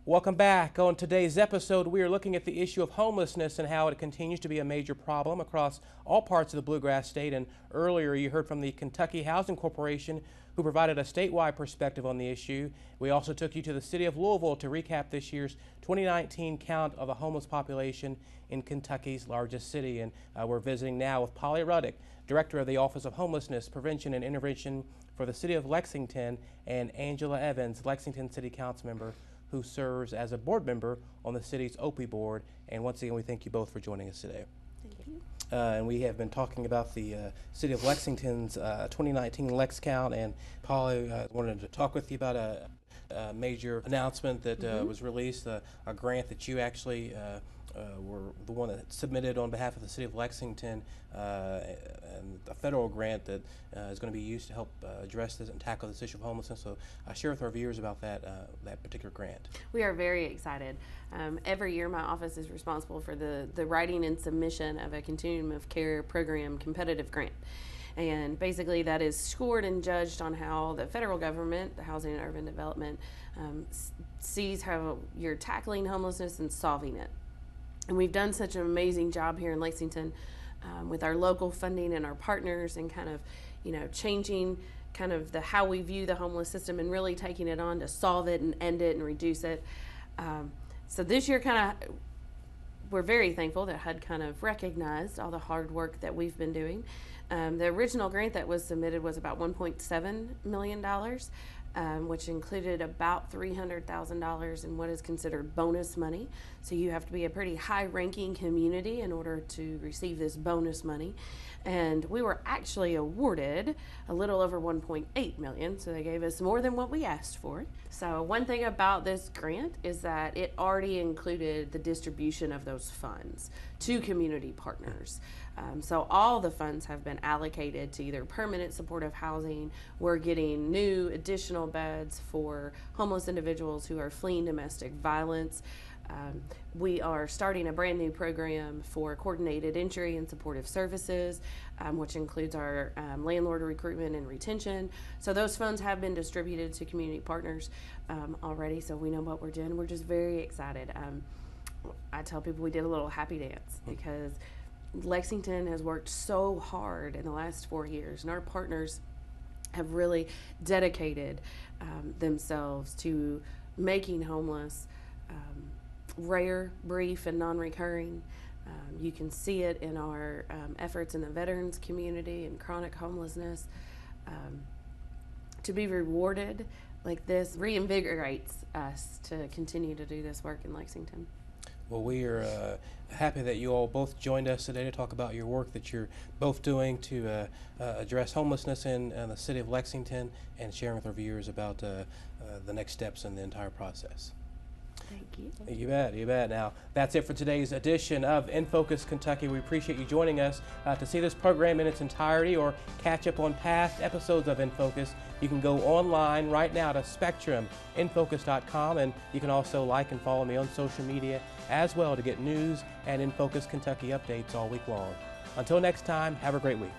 Welcome back. On today's episode, we are looking at the issue of homelessness and how it continues to be a major problem across all parts of the Bluegrass State. And earlier, you heard from the Kentucky Housing Corporation, who provided a statewide perspective on the issue. We also took you to the city of Louisville to recap this year's 2019 count of the homeless population in Kentucky's largest city. And we're visiting now with Polly Ruddick, Director of the Office of Homelessness Prevention and Intervention for the city of Lexington, and Angela Evans, Lexington City Council member, who serves as a board member on the city's OPI board. And once again, we thank you both for joining us today. Thank you. And we have been talking about the city of Lexington's 2019 Lex count, and Polly wanted to talk with you about a major announcement that was released, a grant that you actually were the one that submitted on behalf of the city of Lexington, and a federal grant that is going to be used to help address this and tackle this issue of homelessness. So share with our viewers about that particular grant. We are very excited. Every year my office is responsible for the writing and submission of a continuum of care program competitive grant. And basically that is scored and judged on how the federal government, the Housing and Urban Development, sees how you're tackling homelessness and solving it. And we've done such an amazing job here in Lexington with our local funding and our partners, and kind of, changing kind of how we view the homeless system and really taking it on to solve it and end it and reduce it. So this year we're very thankful that HUD kind of recognized all the hard work that we've been doing. The original grant that was submitted was about $1.7 million, which included about $300,000 in what is considered bonus money. So you have to be a pretty high-ranking community in order to receive this bonus money. And we were actually awarded a little over $1.8 million, so they gave us more than what we asked for. So one thing about this grant is that it already included the distribution of those funds to community partners. So all the funds have been allocated to either permanent supportive housing. We're getting new additional beds for homeless individuals who are fleeing domestic violence. We are starting a brand new program for coordinated entry and supportive services, which includes our landlord recruitment and retention. So those funds have been distributed to community partners already, so we know what we're doing. We're just very excited. I tell people we did a little happy dance because Lexington has worked so hard in the last 4 years, and our partners have really dedicated themselves to making homeless rare, brief, and non-recurring. You can see it in our efforts in the veterans community and chronic homelessness. To be rewarded like this reinvigorates us to continue to do this work in Lexington. Well, we are happy that you all both joined us today to talk about your work that you're both doing to address homelessness in the city of Lexington, and sharing with our viewers about the next steps in the entire process. Thank you. You bet, you bet. Now, that's it for today's edition of In Focus Kentucky. We appreciate you joining us. To see this program in its entirety or catch up on past episodes of In Focus, you can go online right now to spectruminfocus.com, and you can also like and follow me on social media as well to get news and In Focus Kentucky updates all week long. Until next time, have a great week.